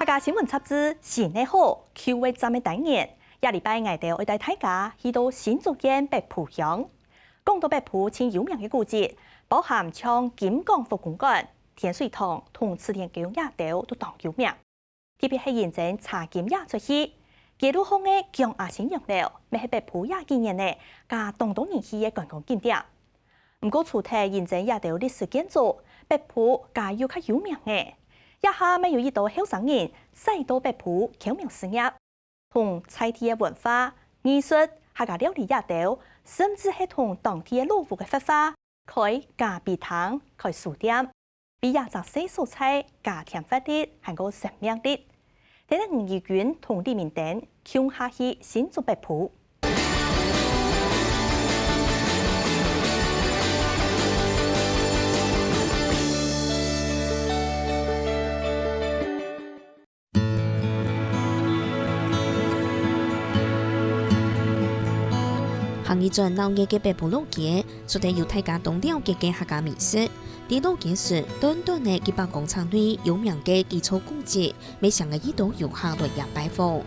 家新闻杂志新年好，9月10日第年，下礼拜我哋会带大家去到新竹县北埔乡。讲到北埔，前有名嘅古迹，包含像金港佛公馆、天水堂同慈田宫野岛都当有名。特别系认真查金野出去，记录好嘅江阿新洋楼，咪系北埔廿几年呢，加东人气嘅观光景点。不过除睇认真野岛历史建筑，北埔加有较有名嘅。一下咪有一道后生人使到北埔巧妙事业，同在地嘅文化、艺术、客家料理野岛，甚至係同當地嘅老戶嘅發花，開咖啡堂、開書店，比24蔬菜加添發啲，係個生命力。睇得吳義娟同李明等搶下去新竹北埔。行一轉鬧熱嘅北埔老街，除咗有大家懂了解嘅客家美食，啲老街是短短嘅幾百公尺內有名嘅基礎古蹟，每上嘅一度遊客來入拜訪。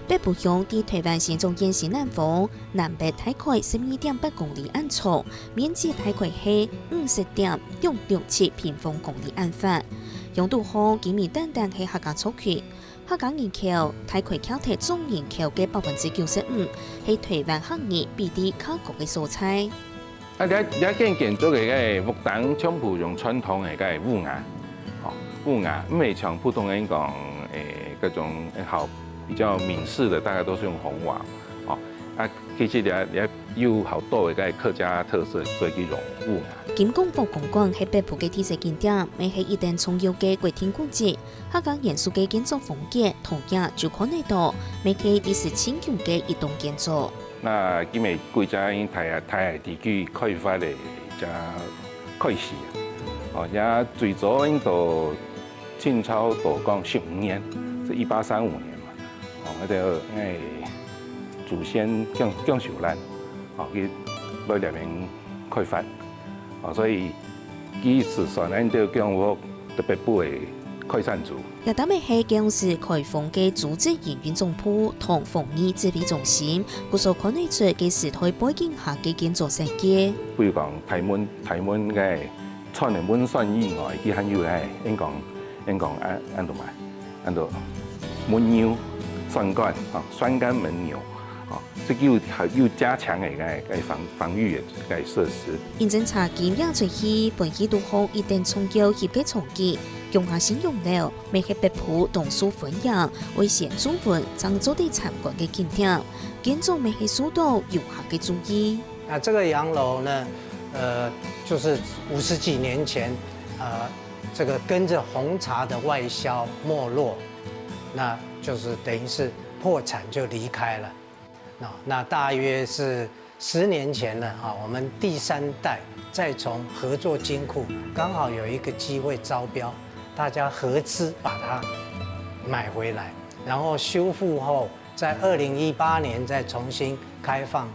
北埔鄉喺台灣縣中縣西南方，南北大概12.8公里安長，面積大概係50.667平方公里安範。用途好幾米單單係客家族區。客家人口大概靠睇總人口嘅95%，係台灣客人比例較高嘅所在。你建築嘅木凳全部用傳統嘅烏瓦，烏瓦唔係像普通人講嗰種好比較閩式的，大概都是用紅瓦。其實也有好多嘅客家特色，所以叫用烏瓦。金港佛公館係北埔嘅特色景點，咪係一定重要嘅國定古蹟。客家元素嘅建築風格，同樣就可能到咪係第14強嘅一棟建築。那因為國家因台海地區開發嘅就開始，也最早因到清朝到講15年，是1835年嘛，嗰個祖先姜秀蘭，佢來入面開發，所以佢是算咱到姜屋特別部嘅開山族。又等咪係姜市開放嘅組織營運總鋪同防疫指揮中心，佢所看得出嘅時代背景下嘅建築設計。比如講台灣嘅除咗門栓以外，佢還有應講按到門鈕、栓管、栓桿門鈕。即要加強嘅防禦嘅設施。認真查檢也出去，本期都好一定重要協嘅重建，用下先用料，未係北埔同數分樣，為先祖文漳州地參觀嘅景點，建築未係受到遊客嘅注意。那這個洋樓呢，就是50幾年前，這個跟着紅茶的外銷沒落，那就是等於是破產就離開了。那大約是10年前了哈，我們第3代再從合作金庫剛好有一個機會招標，大家合資把它買回來，然後修復後，在2018年再重新開放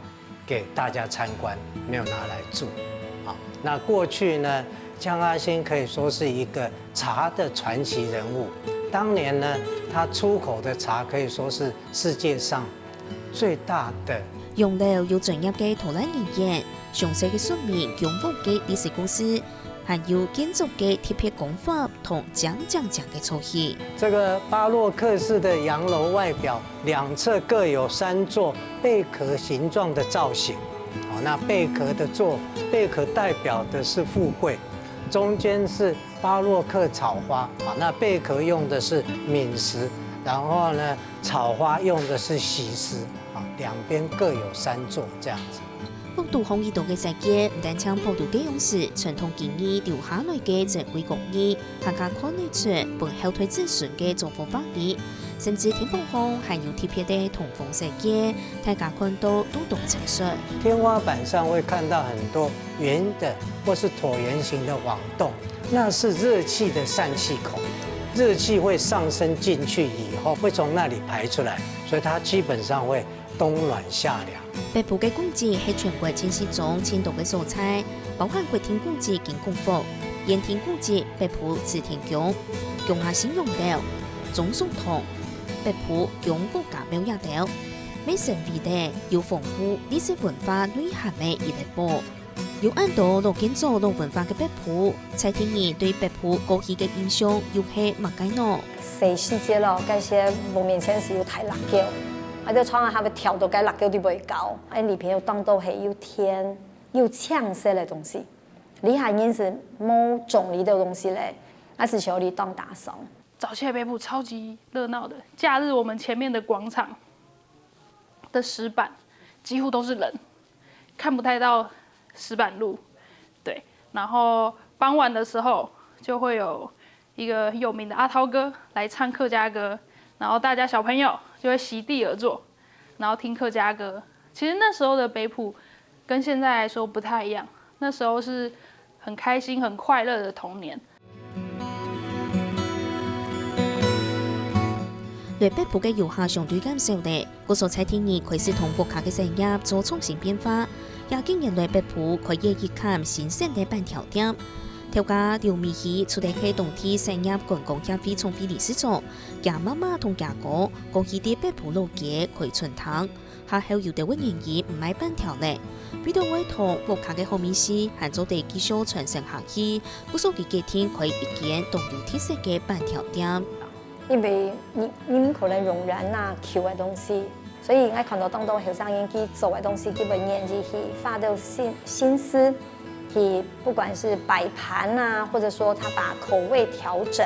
給大家參觀，沒有拿來住。好，那過去呢，江阿新可以說是一個茶的傳奇人物，當年呢，他出口的茶可以說是世界上最大的用料有專業嘅圖蘭人員，詳細嘅說明用屋嘅歷史故事，還有建築嘅特別工法同講嘅粗細。這個巴洛克式的洋樓外表，兩側各有3座貝殼形狀的造型。那貝殼代表的是富貴，中間是巴洛克草花。那貝殼用的是閩石，然後呢，草花用的是錫石。兩邊各有3座，這樣子。普渡紅一道嘅設計，唔但將普渡嘅勇士傳統技藝留下來嘅珍貴工藝，客家看得出本後退子孫嘅造福法力，甚至天棚上還有特別嘅通風設計，大家看到都懂藝術。天花板上會看到很多圓的或是橢圓形的網洞，那是熱氣的散氣孔，熱氣會上升進去以後，會從那裡排出來，所以它基本上會冬暖夏涼。北埔嘅古蹟係全國前10種前度嘅所在，包含國天古蹟金港佛、鹽田古蹟北埔慈田宮、江下新洋樓、钟颂堂，北埔用国家表演掉，美神味的有丰富历史文化内涵的一类波。有按到罗建筑罗文化嘅北埔，蔡天兒對北埔過去嘅印象又係乜解呢？細細節咯，嗰些無面前是要睇辣椒，喺度廠下邊調到嘅辣椒都袂高，喺裏邊又當到係又甜又嗆色嘅東西，厲害因是冇種類的東西咧，還是小里當打掃。早期的北埔超級熱鬧的，假日我們前面的廣場的石板幾乎都是人，看不太到石板路，對。然後傍晚的時候就會有一個有名的阿濤哥來唱客家歌，然後大家小朋友就會席地而坐，然後聽客家歌。其實那時候的北埔跟現在來說不太一樣，那時候是很開心、很快樂的童年。對北埔嘅遊客相對減少咧，嗰所蔡天兒開始同國家嘅產業做創新變化，也經營對北埔開業一間新鮮嘅板條店。條家劉美希出嚟係當地產業觀光協會創會理事長，家媽媽同家哥講起啲北埔老街開春堂，下後有啲溫人兒唔買板條咧，為到委託國家嘅後面師，還做地繼續傳承下去，嗰所嘅幾天開一間獨有特色嘅板條店。因為你唔可能用人啊求嘅東西，所以我看到當到後生人去做嘅東西，基本年紀去花到心思，去不管是擺盤啊，或者說他把口味調整。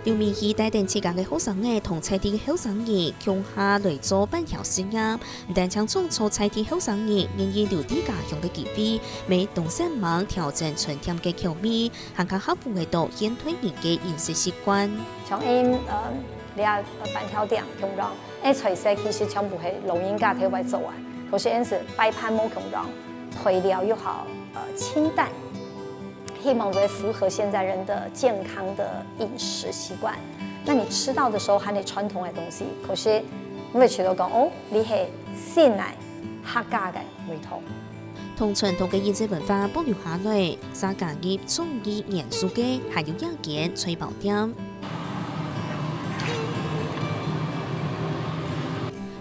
劉美希帶領自家嘅後生嘅同菜地嘅後生兒共下來做板條事業，唔但將創造菜地後生兒願意留地家鄉嘅機會，未動身忙調整春天嘅口味，還更克服到現代人嘅飲食習慣。像你啊板條店用讓，菜色其實全部係老人家睇會做啊，可是因是擺盤冇用讓，配料又好清淡。希望會符合現在人的健康的飲食習慣。那你吃到的時候，係你傳統嘅東西，可是你會覺得講哦，你係鮮奶客家嘅味道。同傳統嘅飲食文化保留下來，沙家業創意元素嘅，還有一間吹爆店。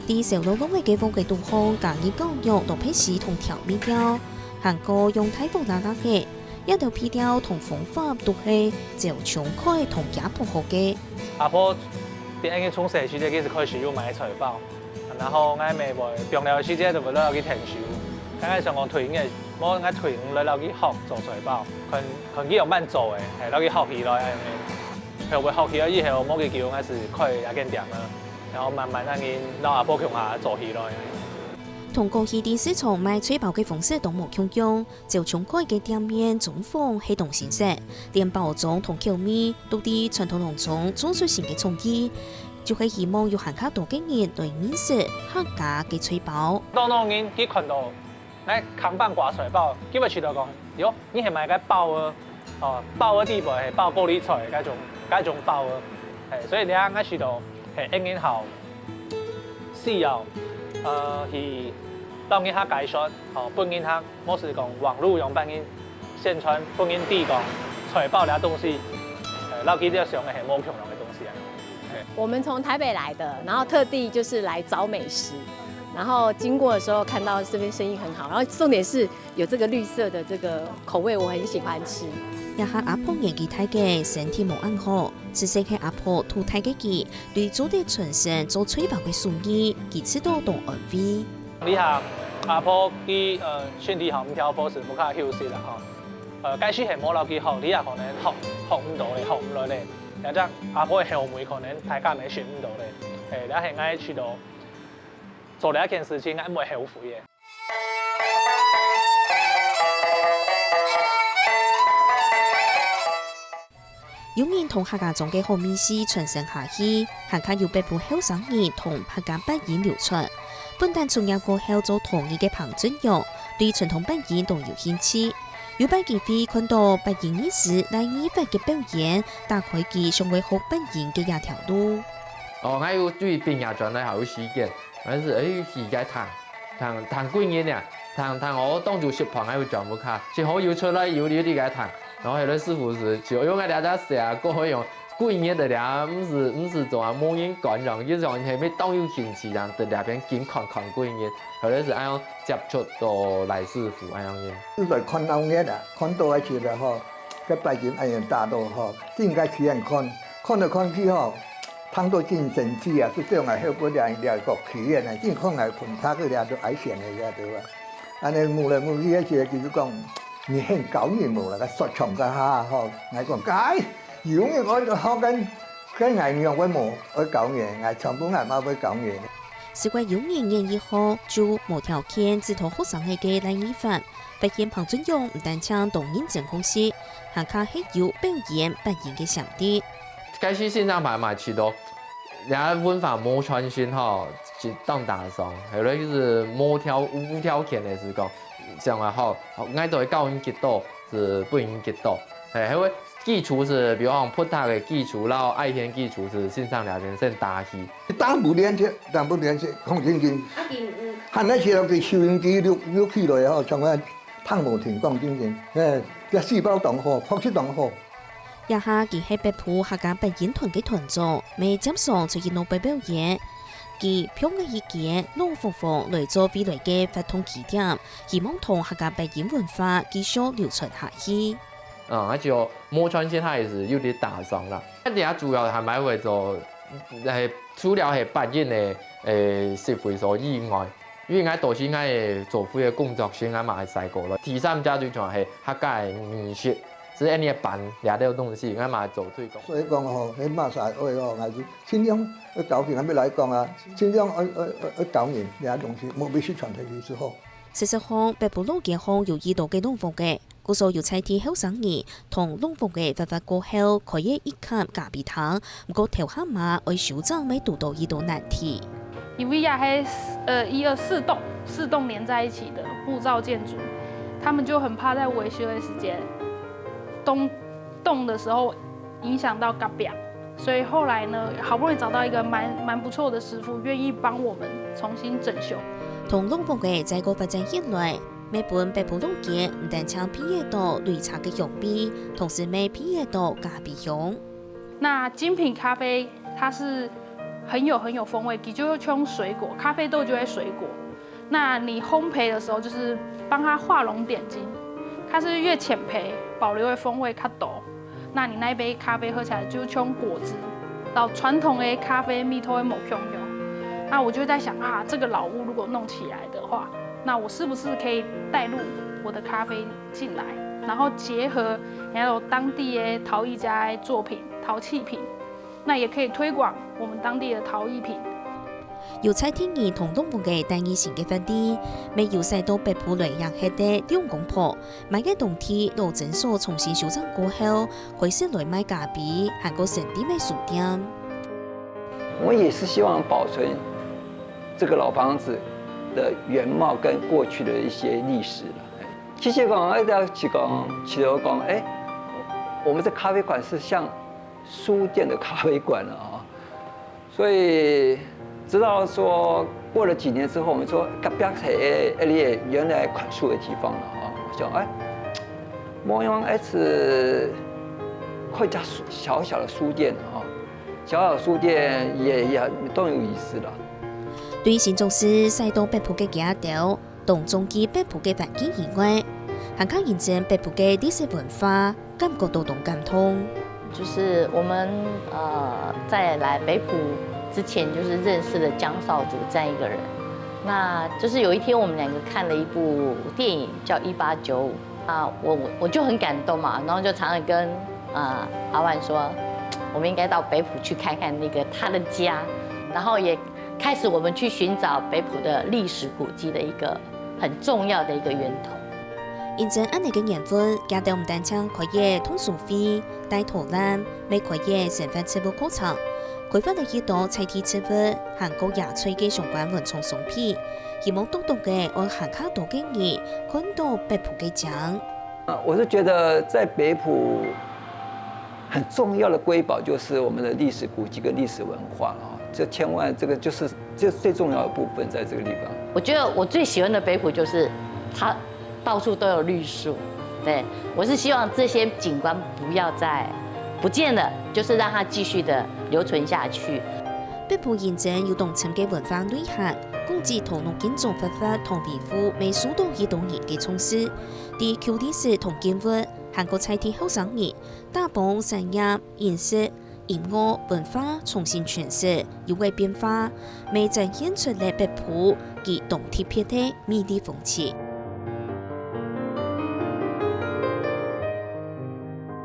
啲小路路嘅風景導向家業教育同配試同調味料，韓國用太風拿拿嘅。一道皮條同方法都係就長開同家婆學嘅。阿婆啲啱啱從細時就開始開始要買菜包，然後我咪會平了時間就會攞去聽書。剛開始我退嘅，我啱退我攞去學做菜包，佢幾樣慢做嘅，係攞去學起來，係會學起來以後，我嘅叫我是開一間店啦，然後慢慢啱啱讓阿婆強下做起來。同過去啲市場賣吹爆嘅方式都冇共用，就從開嘅店面總方係同形式，連包裝同口味都啲傳統農場做出新嘅創意，就係希望有行較多嘅人來認識客家嘅吹爆。當人去看到，誒扛板掛菜包，基本上就講，喲，你係買個包啊，哦，包嘅地步係包高麗菜嗰種包啊，係，所以你啱啱知道係應該好需要，去。當然佢介紹，本人佢我是講網絡用本人宣傳本人地講菜包啲東西，撈幾啲上嘅係冇強嘅東西啊。我們從台北來的，然後特地就是來找美食，然後經過的時候看到這邊生意很好，然後重點是有這個綠色的這個口味，我很喜歡吃。也係阿婆年紀大嘅身體冇安好，只係喺阿婆土太嘅佢對做啲傳承做吹爆嘅生意，佢知道同安慰。你下阿婆佢身體好唔調波時，冇卡休息啦嗬。假使係冇留佢學，你也可能學唔到咧，學唔來咧。或者阿婆嘅後尾可能大家咪學唔到咧。你係愛去到做呢一件事情，愛唔會後悔嘅。有人同客家種嘅好美食傳承下去，行卡要北埔後生兒同客家筆演流傳。本但從入過後做同意嘅彭俊陽，對傳統筆演都有興趣。有班機會看到筆演藝師來藝法嘅表演，打開佢成為學筆演嘅一條路。我要對邊日轉嚟好時間，但是時間彈幾年啊，彈我當做小朋友轉唔卡，最好要出來要呢啲嘅彈，然後係啲師傅是就用我哋家寫過用几年的俩，唔是做啊冇人感染，就像係咩當有興趣人，就兩邊見看幾年，後來是按樣接觸到來師傅按樣嘢。就在看老嘢啦，看到一次啦吼，個拜見哎呀大到吼，應該去人看來看去吼，睇到真神奇啊！就這樣啊，後邊兩個企業啊，真看來盤他個兩都矮線嚟嘅對吧？安尼摸來摸去一次，佢就講你很搞嘢冇啦，個說唱個下吼，我講解。如果我學跟藝用嘅模去搞嘢，藝全部藝貓去搞嘢。事關有年以後，就無條件指導學生嘅來意法，發現彭俊勇唔單槍動認真學習，還卡係有表演扮演嘅上帝。開始線上買去到，人家文化冇傳訊吼，就當大上，後來就是無條件嘅時候，像話好，愛到教育幾多是不應幾多，係因為。基礎是，比如講普塔嘅基礎，然後愛天基礎是線上兩邊先打起。打不連接，紅正經。喊那時候佢收音機錄起來後，從個湯無停講正經，個細胞動好，確實動好。也下佢係北埔客家表演團嘅團組，未接上出現老表演。佢票嘅意見，老夫婦來做未來嘅發通起點，希望同客家表演文化繼續流傳下去。就冇傳線，它也是有啲大傷啦。一啲主要係咪會做係除了係扮演嘅設備所以外，因為都是應該做副嘅工作先，啱嘛係細個咯。第三家最重要係客家嘅美術，即係你扮廿啲東西，啱嘛做推廣。所以講吼，喺馬曬我個藝術，盡量去搞掂，係咪來講啊？盡量去搞掂廿東西，冇必須傳遞最好。事實上，北埔老街巷有遇到嘅農服嘅。故所有菜天後生意同農服嘅發發過後，可以一級咖啡糖，不過頭下馬為小張沒遇到一道難題。因為也係四棟連在一起的木造建築，他們就很怕在維修的時間動的時候影響到隔壁，所以後來呢，好不容易找到一個蠻不錯的師傅，願意幫我們重新整修。同農服嘅再個發展起來。每本北埔老街唔但將偏野到綠茶嘅香味，同時每偏野到咖啡香。那精品咖啡它是很有風味，你就用水果，咖啡豆就會水果。那你烘焙的時候就是幫它畫龍點睛，它是越淺焙，保留的風味較多。那你那一杯咖啡喝起來就像果汁，到傳統的咖啡蜜都會冇香油。那我就在想啊，這個老屋如果弄起來的話。那我是不是可以帶入我的咖啡進來，然後結合還有當地的陶藝家的作品、陶器品，那也可以推廣我們當地的陶藝品。由蔡天兒同東部嘅第二線嘅發地，未要使到北埔來養起的兩公婆，買嘅冬天老診所重新修整過後，開始來賣咖啡，還個聖地美術店。我也是希望保存這個老房子的原貌跟過去的一些歷史了。其實講，我們這咖啡館是像書店的咖啡館了啊。所以直到說過了幾年之後，我們說隔壁係原來款書的地方了啊。我想冇用是開家小小的書店啊，小小書店也都有意思了。對新竹市使到北埔嘅街道，同中基北埔嘅環境以外，還可認證北埔嘅歷史文化，感覺到同感通。就是我們在來北埔之前，就是認識了江少祖這樣一個人。那就是有一天我們兩個看了一部電影叫《1895》啊，我就很感動嘛，然後就常常跟阿萬說，我們應該到北埔去看看那個他的家，然後也開始我們去尋找北埔的歷史古蹟的一個很重要的一個源頭。認證安尼嘅緣分，街道唔單止可以通書費、帶圖覽，未可以成份植物考察，開發嚟一道菜地植物、韓國野菜嘅相關文創商品，希望多嘅我行卡多嘅人看到北埔嘅獎。我是覺得在北埔很重要的瑰寶就是我們的歷史古蹟跟歷史文化啊。這千萬，這個就是最重要的部分，在這個地方。我覺得我最喜歡的北埔就是它到處都有綠樹，對，我是希望這些景觀不要再不见了，就是让它继续的留存下去。北埔现正有同参嘅文化旅客，共治同农建筑发发同维护未受到移动业嘅措施。啲舊歷史同建物，韓國菜地後生熱，大幫產業、飲食、音樂、文化重新詮釋，有為變化，未展現出嚟北埔嘅動態撇嘅美麗風情。